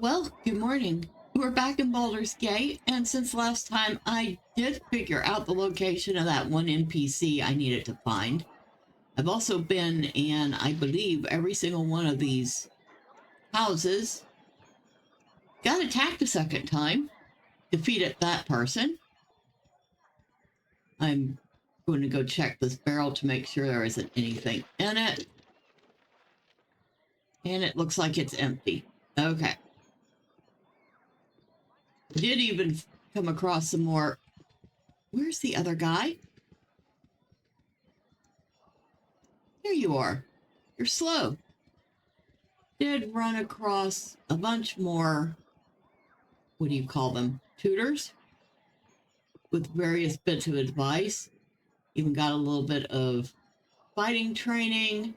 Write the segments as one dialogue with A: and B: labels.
A: Well, good morning. We're back in Baldur's Gate, and since last time I did figure out the location of that one NPC I needed to find. I've also been in, I believe, every single one of these houses. Got attacked a second time, defeated that person. I'm going to go check this barrel to make sure there isn't anything in it. And it looks like it's empty. Okay. Did even come across some more. Where's the other guy? There you are. You're slow. Did run across a bunch more, what do you call them, tutors with various bits of advice. Even got a little bit of fighting training.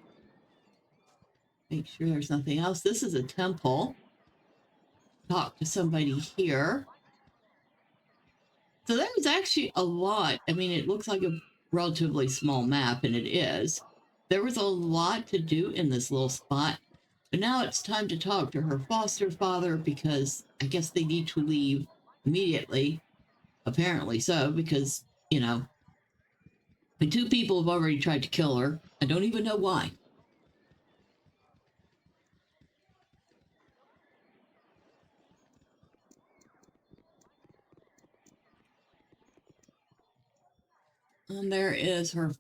A: Make sure there's nothing else. This is a temple. Talk to somebody here. So that was actually a lot. I mean, it looks like a relatively small map, and it is. There was a lot to do in this little spot. But now it's time to talk to her foster father because I guess they need to leave immediately. Apparently so, because, the two people have already tried to kill her. I don't even know why. And there is her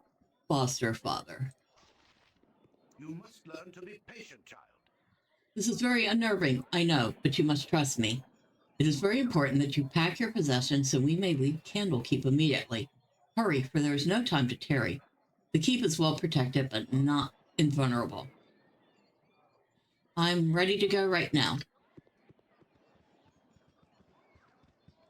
A: foster father.
B: You must learn to be patient, child.
A: This is very unnerving, I know, but you must trust me. It is very important that you pack your possessions so we may leave Candlekeep immediately. Hurry, for there is no time to tarry. The keep is well protected, but not invulnerable. I'm ready to go right now.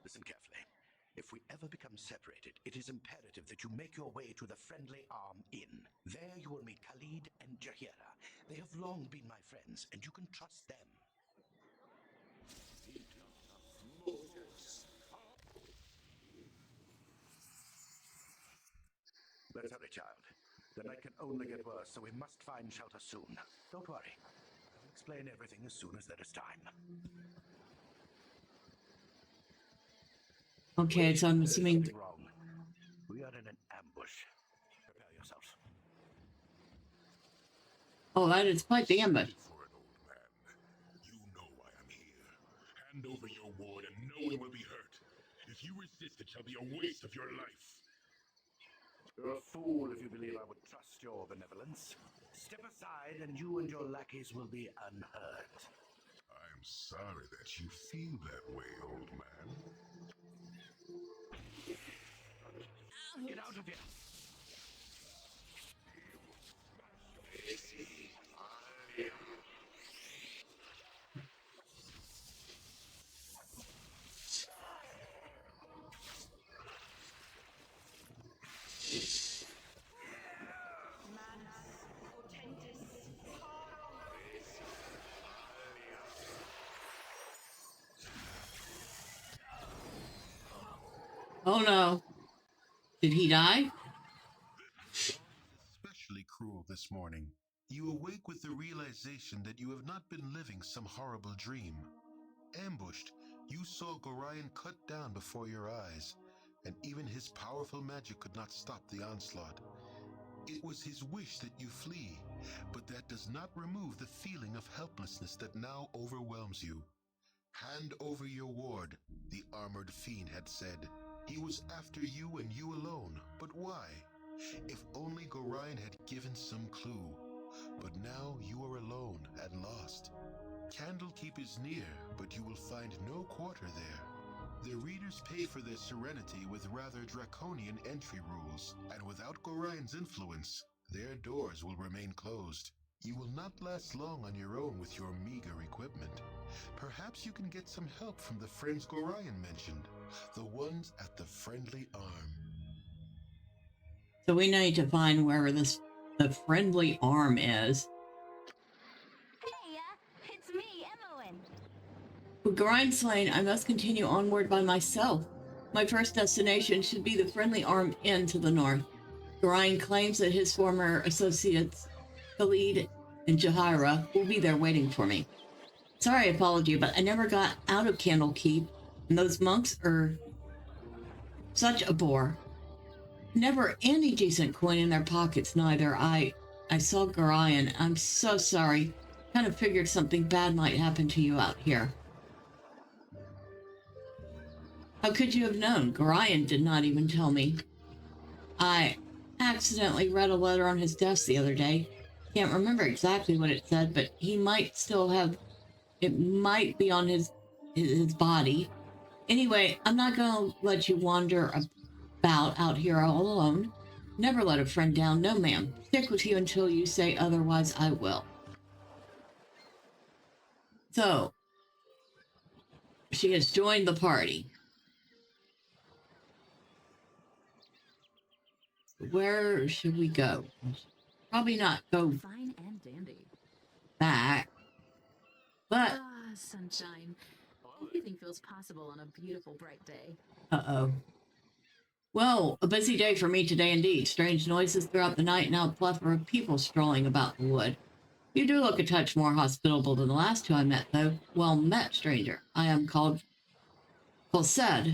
B: Listen carefully. If we ever become separated, it is imperative that you make your way to the Friendly Arm Inn. There you will meet Khalid and Jahira. They have long been my friends, and you can trust them. Let's hurry, child. The night can only get worse, so we must find shelter soon. Don't worry. I'll explain everything as soon as there is time.
A: Okay, so I'm assuming...
B: Something wrong. We are in an ambush. Prepare yourself.
A: Oh, that is quite the ambush.
C: For an old man. You know why I'm here. Hand over your ward and no one will be hurt. If you resist, it shall be a waste of your life.
B: You're a fool if you believe I would trust your benevolence. Step aside and you and your lackeys will be unhurt.
C: I'm sorry that you feel that way, old man.
B: Get out of here!
A: Oh no. Did he die?
C: Especially cruel this morning. You awake with the realization that you have not been living some horrible dream. Ambushed, you saw Gorion cut down before your eyes, and even his powerful magic could not stop the onslaught. It was his wish that you flee, but that does not remove the feeling of helplessness that now overwhelms you. Hand over your ward, the armored fiend had said. He was after you and you alone, but why? If only Gorion had given some clue. But now you are alone and lost. Candlekeep is near, but you will find no quarter there. The readers pay for their serenity with rather draconian entry rules, and without Gorion's influence, their doors will remain closed. You will not last long on your own with your meager equipment. Perhaps you can get some help from the friends Gorion mentioned, the ones at the Friendly Arm.
A: So we need to find wherever the Friendly Arm is.
D: Hey, it's me, Emmoen.
A: With Gorion slain, I must continue onward by myself. My first destination should be the Friendly Arm Inn to the north. Gorion claims that his former associates, Khalid and Jahira, will be there waiting for me. Sorry I followed you, but I never got out of Candlekeep, and those monks are such a bore. Never any decent coin in their pockets, neither. I saw Gorion. I'm so sorry. Kind of figured something bad might happen to you out here. How could you have known? Gorion did not even tell me. I accidentally read a letter on his desk the other day. Can't remember exactly what it said, but he might still have... It might be on his body. Anyway, I'm not going to let you wander about out here all alone. Never let a friend down. No, ma'am. Stick with you until you say otherwise. I will. So, she has joined the party. Where should we go? Probably not go
E: Fine and dandy.
A: back. But,
E: Ah, sunshine. Anything feels possible on a beautiful, bright day.
A: uh-oh. Well, a busy day for me today indeed. Strange noises throughout the night, now a plethora of people strolling about the wood. You do look a touch more hospitable than the last two I met, though. Well met, stranger. I am called Colsed.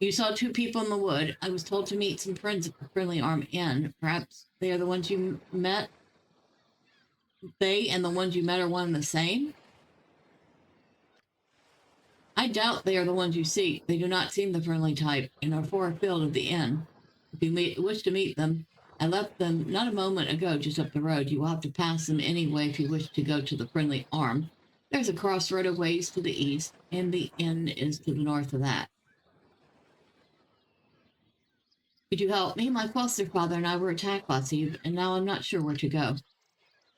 A: You saw two people in the wood. I was told to meet some friends at the Friendly Arm Inn. Perhaps they are the ones you met? They and the ones you met are one and the same? I doubt they are the ones you seek. They do not seem the friendly type and are far afield of the inn. If you wish to meet them, I left them not a moment ago just up the road. You will have to pass them anyway if you wish to go to the Friendly Arm. There's a crossroad a ways to the east, and the inn is to the north of that. Could you help me? My foster father and I were attacked last eve, and now I'm not sure where to go.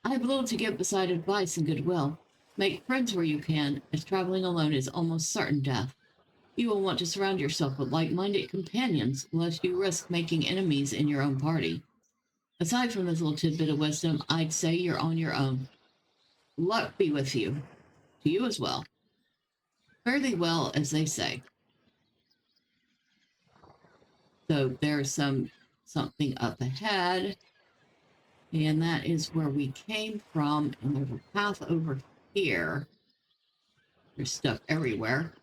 A: I have little to give beside advice and goodwill. Make friends where you can, as traveling alone is almost certain death. You will want to surround yourself with like-minded companions, lest you risk making enemies in your own party. Aside from this little tidbit of wisdom, I'd say you're on your own. Luck be with you. To you as well. Fare thee well, as they say. So there's something up ahead. And that is where we came from. And there's a path over here. There's stuff everywhere.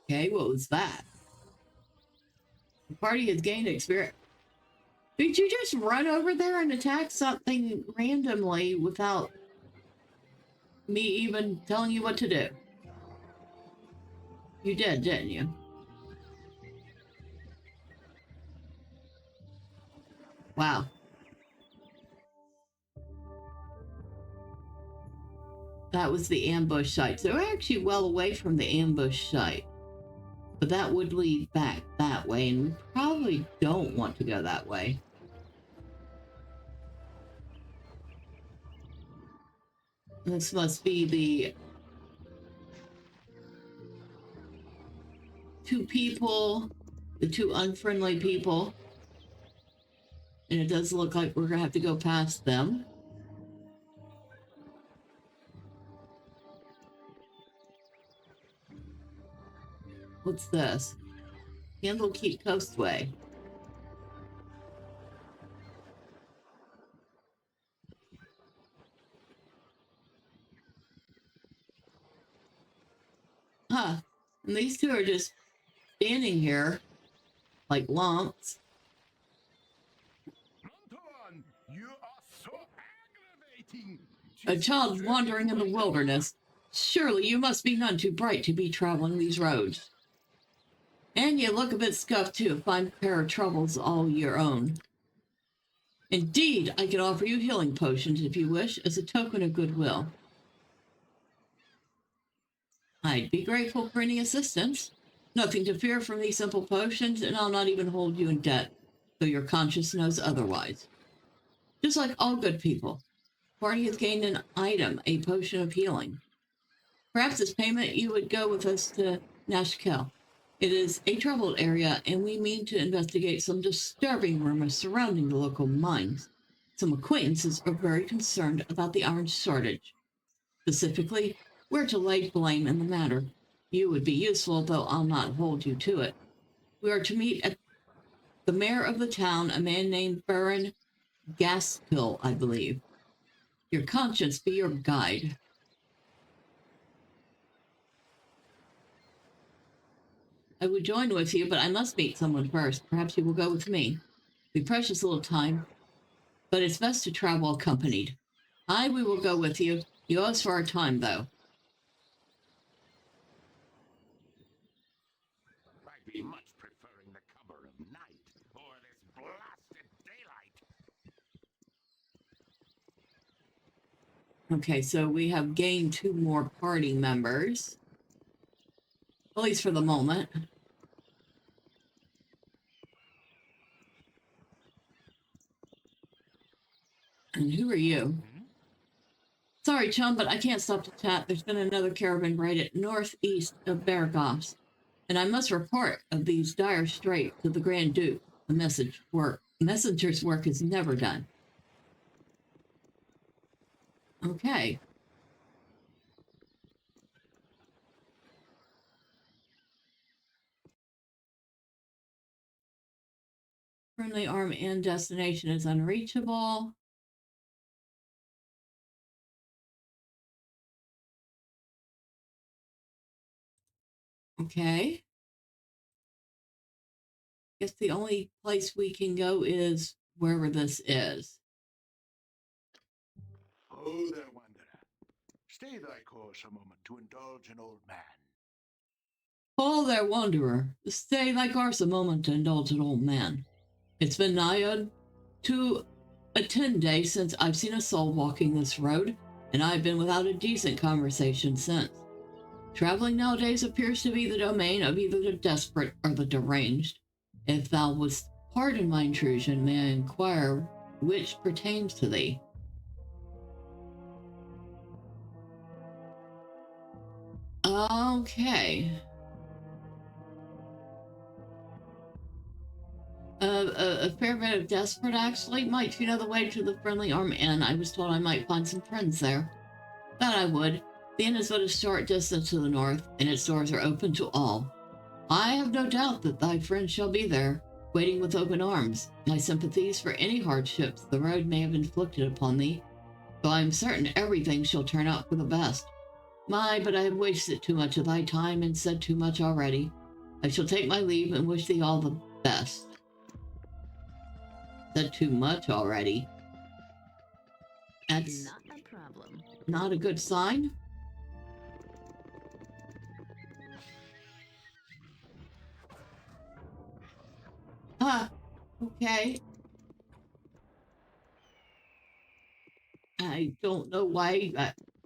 A: Okay, what was that? The party has gained experience. Did you just run over there and attack something randomly without me even telling you what to do? You did, didn't you? Wow. That was the ambush site. So we're actually well away from the ambush site. But that would lead back that way, and we probably don't want to go that way. This must be the two people, the two unfriendly people. And it does look like we're going to have to go past them. What's this? Candlekeep Coastway. Huh. And these two are just standing here like lumps.
B: Antoine, you are so aggravating.
A: A child wandering in the wilderness. Surely you must be none too bright to be traveling these roads. And you look a bit scuffed too, a fine pair of troubles all your own. Indeed, I can offer you healing potions if you wish, as a token of goodwill. I'd be grateful for any assistance. Nothing to fear from these simple potions, and I'll not even hold you in debt, though your conscience knows otherwise. Just like all good people, the party has gained an item, a potion of healing. Perhaps as payment you would go with us to Nashkel. It is a troubled area, and we mean to investigate some disturbing rumors surrounding the local mines. Some acquaintances are very concerned about the iron shortage. Specifically, where to lay blame in the matter. You would be useful, though I'll not hold you to it. We are to meet at the mayor of the town, a man named Baron Gaskill, I believe. Your conscience be your guide. I would join with you, but I must meet someone first. Perhaps you will go with me. We precious little time, but it's best to travel accompanied. We will go with you. You owe us for our time, though.
B: I'd be much preferring the cover of night or this blasted daylight.
A: Okay, so we have gained 2 more party members. At least for the moment. And who are you? Sorry, chum, but I can't stop to chat. There's been another caravan raided northeast of Bergos, and I must report of these dire straits to the Grand Duke. The messenger's work is never done. Okay. Friendly arm and destination is unreachable. Okay. Guess the only place we can go is wherever this is.
B: Oh, there, wanderer. Stay thy course a moment to indulge an old man.
A: Oh there, wanderer. Stay thy course a moment to indulge an old man. It's been nigh to a 10 days since I've seen a soul walking this road, and I've been without a decent conversation since. Traveling nowadays appears to be the domain of either the desperate or the deranged. If thou wouldst pardon my intrusion, may I inquire which pertains to thee? Okay. A fair bit of desperate, actually. Might you know the way to the Friendly Arm Inn? I was told I might find some friends there. That I would. The inn is but a short distance to the north, and its doors are open to all. I have no doubt that thy friends shall be there, waiting with open arms. My sympathies for any hardships the road may have inflicted upon thee, though I am certain everything shall turn out for the best. But I have wasted too much of thy time and said too much already. I shall take my leave and wish thee all the best. Said too much already. That's
E: Not a problem.
A: not a good sign. Okay. I don't know why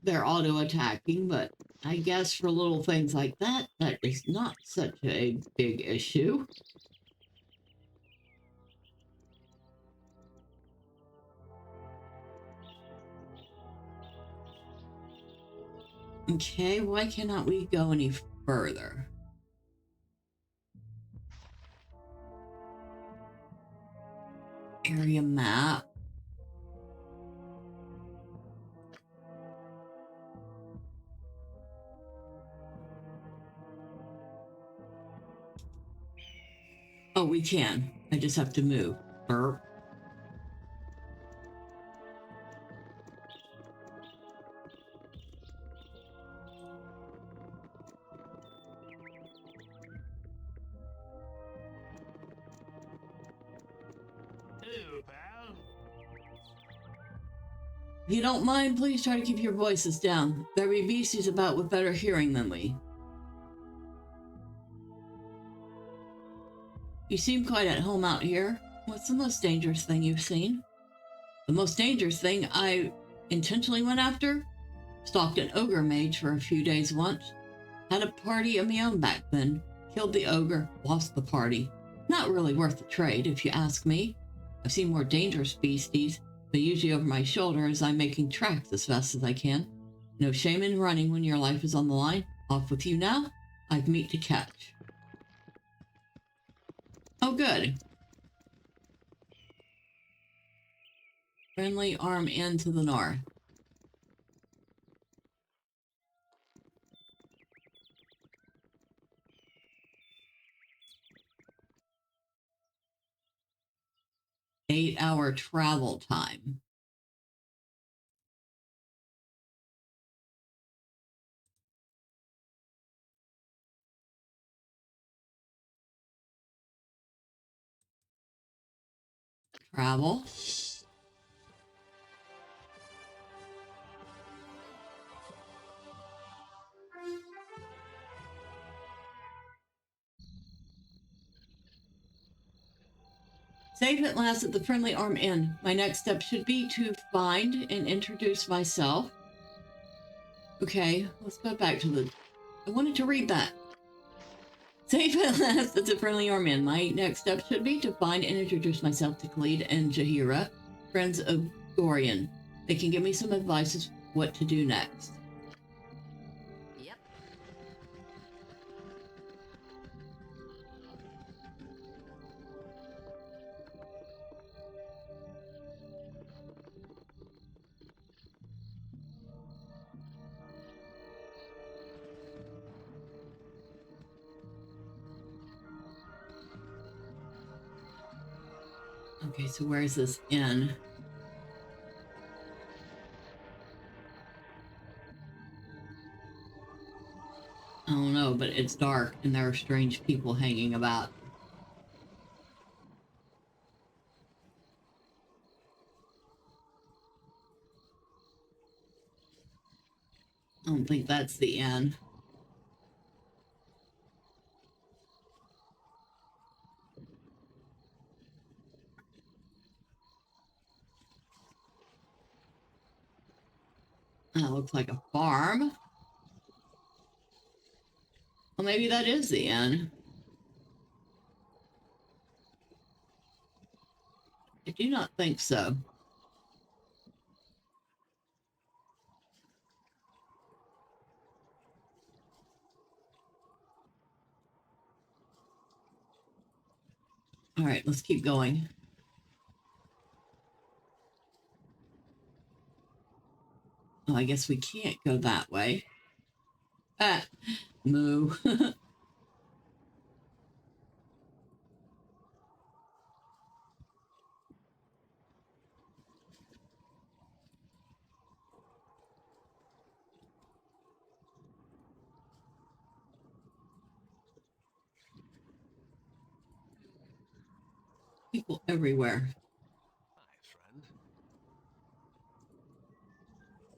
A: they're auto-attacking, but I guess for little things like that, that is not such a big issue. Okay, why cannot we go any further? Area map. Oh, we can. I just have to move. Burp.
B: Hello, pal.
A: If you don't mind, please try to keep your voices down. There be beasties about with better hearing than we. You seem quite at home out here. What's the most dangerous thing you've seen? The most dangerous thing I intentionally went after? Stalked an ogre mage for a few days once. Had a party of my own back then. Killed the ogre, lost the party. Not really worth the trade, if you ask me. I've seen more dangerous beasties, but usually over my shoulder as I'm making tracks as fast as I can. No shame in running when your life is on the line. Off with you now. I've meat to catch. Oh, good. Friendly Arm Inn to the north. Eight-hour travel time. Travel. Safe at last at the Friendly Arm Inn. My next step should be to find and introduce myself. Okay, let's go back to the... I wanted to read that. Safe at last at the Friendly Arm Inn. My next step should be to find and introduce myself to Khalid and Jahira, friends of Dorian. They can give me some advice as what to do next.
E: Yep.
A: Okay, so where's this inn? I don't know, but it's dark and there are strange people hanging about. I don't think that's the inn. That looks like a farm. Well, maybe that is the inn. I do not think so. All right, let's keep going. Oh, I guess we can't go that way. Ah, moo. People everywhere.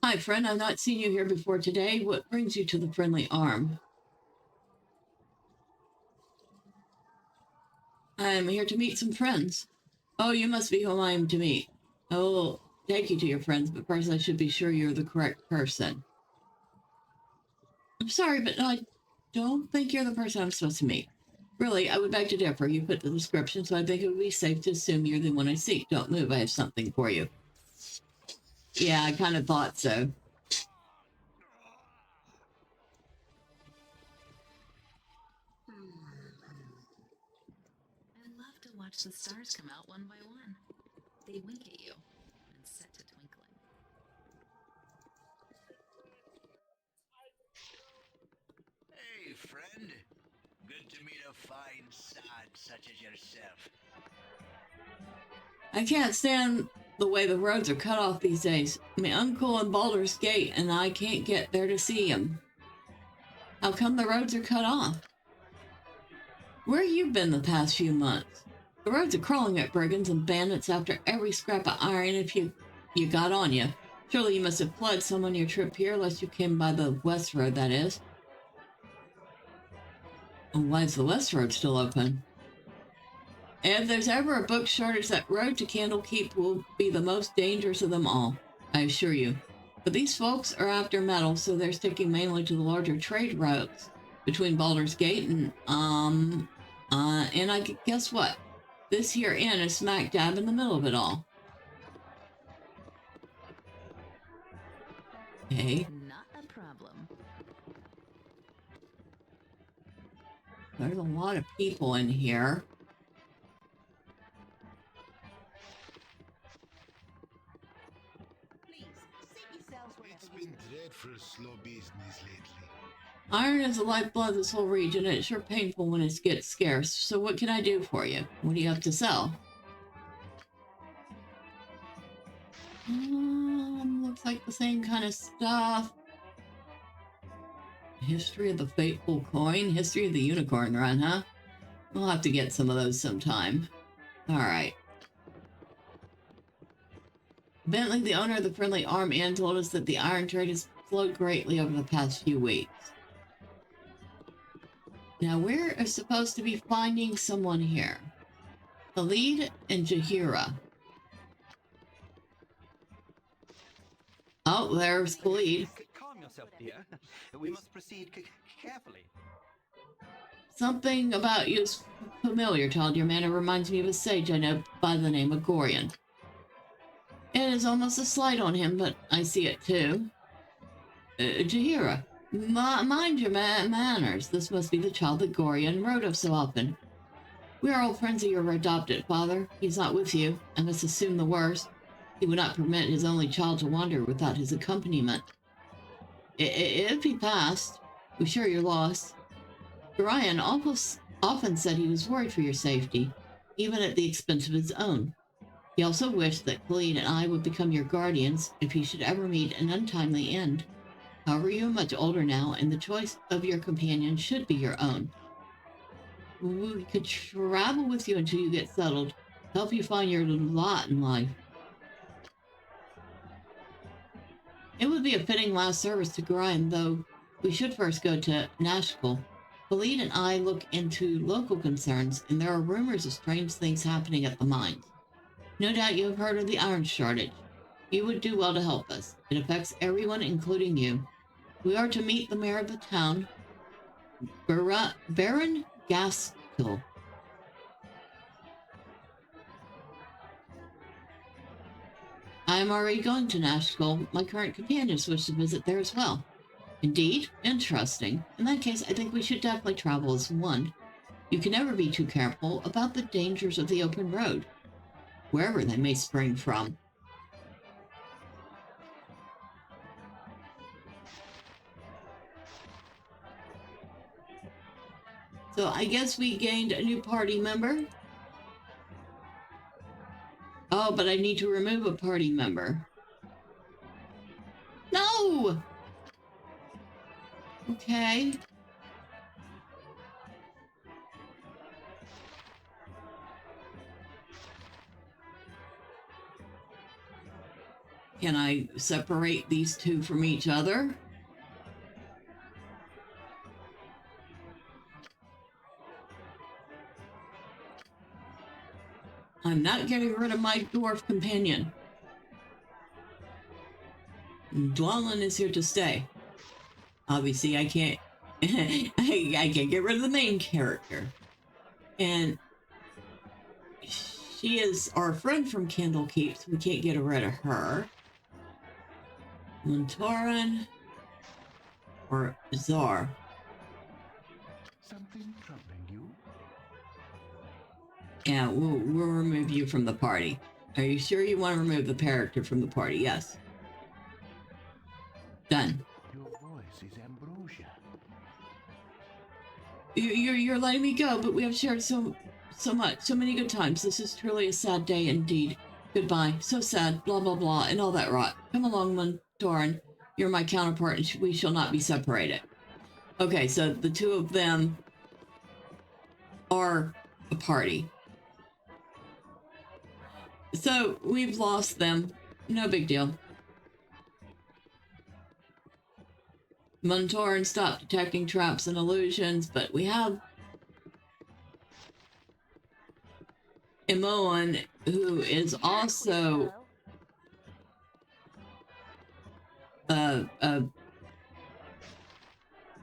A: Hi, friend. I've not seen you here before today. What brings you to the Friendly Arm? I'm here to meet some friends. Oh, you must be whom I am to meet. I will take you to your friends, but first I should be sure you're the correct person. I'm sorry, but I don't think you're the person I'm supposed to meet. Really, I would beg to differ. You put the description, so I think it would be safe to assume you're the one I seek. Don't move. I have something for you. Yeah, I kind of thought so.
E: I love to watch the stars come out one by one. They wink at you and set to twinkling.
B: Hey, friend. Good to meet a fine sod such as yourself.
A: I can't stand the way the roads are cut off these days. My uncle in Baldur's Gate, and I can't get there to see him. How come the roads are cut off? Where you been the past few months? The roads are crawling at brigands and bandits after every scrap of iron if you got on you. Surely you must have fled some on your trip here, unless you came by the west road, that is. Oh, why is the west road still open? If there's ever a book shortage, that road to Candlekeep will be the most dangerous of them all, I assure you. But these folks are after metal, so they're sticking mainly to the larger trade routes between Baldur's Gate and guess what? This here inn is smack dab in the middle of it all. Okay,
E: Not a problem.
A: there's a lot of people in here.
C: It's been dreadful slow business lately.
A: Iron is the lifeblood of this whole region, and it's sure painful when it gets scarce. So what can I do for you? What do you have to sell? Looks like the same kind of stuff. History of the Fateful Coin? History of the Unicorn Run, huh? We'll have to get some of those sometime. Alright. Bentley, the owner of the Friendly Arm Inn, told us that the iron trade has slowed greatly over the past few weeks. Now, we're supposed to be finding someone here. Khalid and Jahira. Oh, there's Khalid.
F: Calm yourself, dear. We must proceed carefully.
A: Something about you is familiar, child. Your manner reminds me of a sage I know by the name of Gorion. It is almost a slight on him, but I see it too. Jahira, mind your manners. This must be the child that Gorion wrote of so often. We are old friends of your adopted father. He's not with you. I must assume the worst. He would not permit his only child to wander without his accompaniment. If he passed, we're sure you're lost. Brian often said he was worried for your safety, even at the expense of his own. He also wished that Khalid and I would become your guardians if he should ever meet an untimely end. However, you are much older now, and the choice of your companion should be your own. We could travel with you until you get settled, help you find your lot in life. It would be a fitting last service to Grind, though we should first go to Nashville. Khalid and I look into local concerns, and there are rumors of strange things happening at the mines. No doubt you have heard of the iron shortage. You would do well to help us. It affects everyone, including you. We are to meet the mayor of the town, Baron Gaskill. I am already going to Nashville. My current companions wish to visit there as well. Indeed, interesting. In that case, I think we should definitely travel as one. You can never be too careful about the dangers of the open road, wherever they may spring from. So I guess we gained a new party member. Oh, but I need to remove a party member. No! Okay. Can I separate these two from each other? I'm not getting rid of my dwarf companion. Dwalin is here to stay. Obviously, I can't. I can't get rid of the main character, and she is our friend from Candlekeep, so we can't get rid of her. Montoran or Zar.
B: Something troubling you?
A: Yeah, we'll remove you from the party. Are you sure you want to remove the character from the party? Yes. Done.
B: Your voice is ambrosia.
A: You're letting me go, but we have shared so much, so many good times. This is truly a sad day indeed. Goodbye. So sad. Blah blah blah, and all that rot. Come along, Montoran. You're my counterpart, and we shall not be separated. Okay, so the two of them are a party. So we've lost them. No big deal. Montoran stopped detecting traps and illusions, but we have Imoan, who is also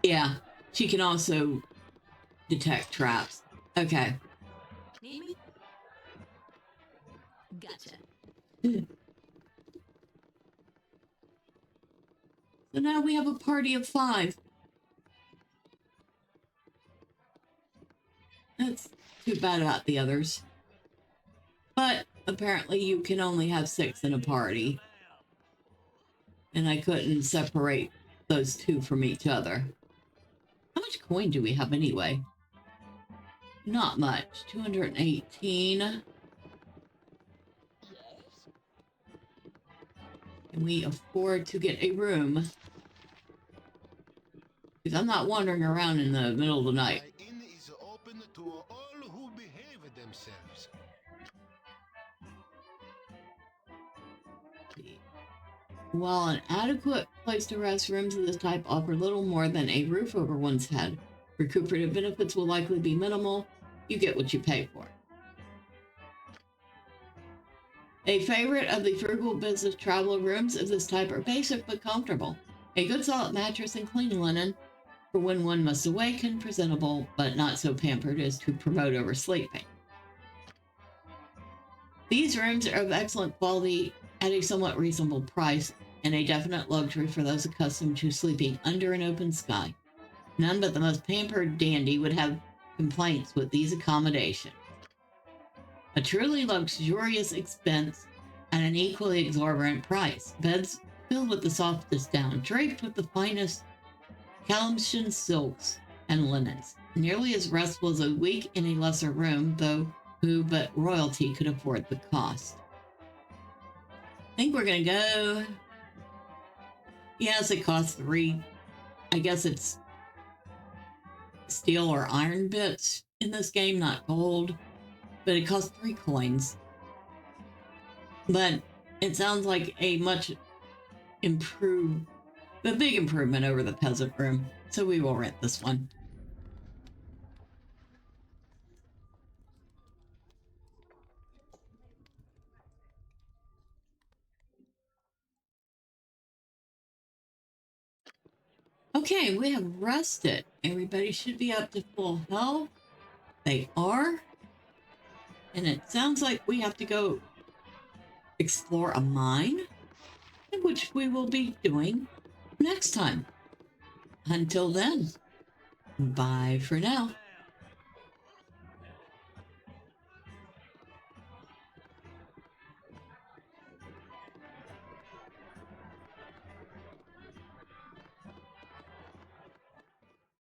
A: yeah, she can also detect traps. Okay.
E: Need me? Gotcha.
A: So now we have a party of 5. That's too bad about the others. But apparently you can only have 6 in a party. And I couldn't separate those two from each other. How much coin do we have anyway? Not much. 218. Can we afford to get a room? Because I'm not wandering around in the middle of the night.
C: My inn is open to all who behave themselves.
A: While an adequate place to rest, rooms of this type offer little more than a roof over one's head. Recuperative benefits will likely be minimal. You get what you pay for. A favorite of the frugal business traveler rooms of this type are basic but comfortable. A good solid mattress and clean linen for when one must awaken, presentable but not so pampered as to promote oversleeping. These rooms are of excellent quality at a somewhat reasonable price and a definite luxury for those accustomed to sleeping under an open sky. None but the most pampered dandy would have complaints with these accommodations. A truly luxurious expense at an equally exorbitant price. Beds filled with the softest down, draped with the finest Calamshan silks and linens. Nearly as restful as a week in a lesser room, though who but royalty could afford the cost. I think we're going to go. Yes, it costs 3. I guess it's steel or iron bits in this game, not gold. But it costs 3 coins. But it sounds like a much improved, a big improvement over the peasant room. So we will rent this one. Okay, we have rested. Everybody should be up to full health. They are. And it sounds like we have to go explore a mine, which we will be doing next time. Until then, bye for now.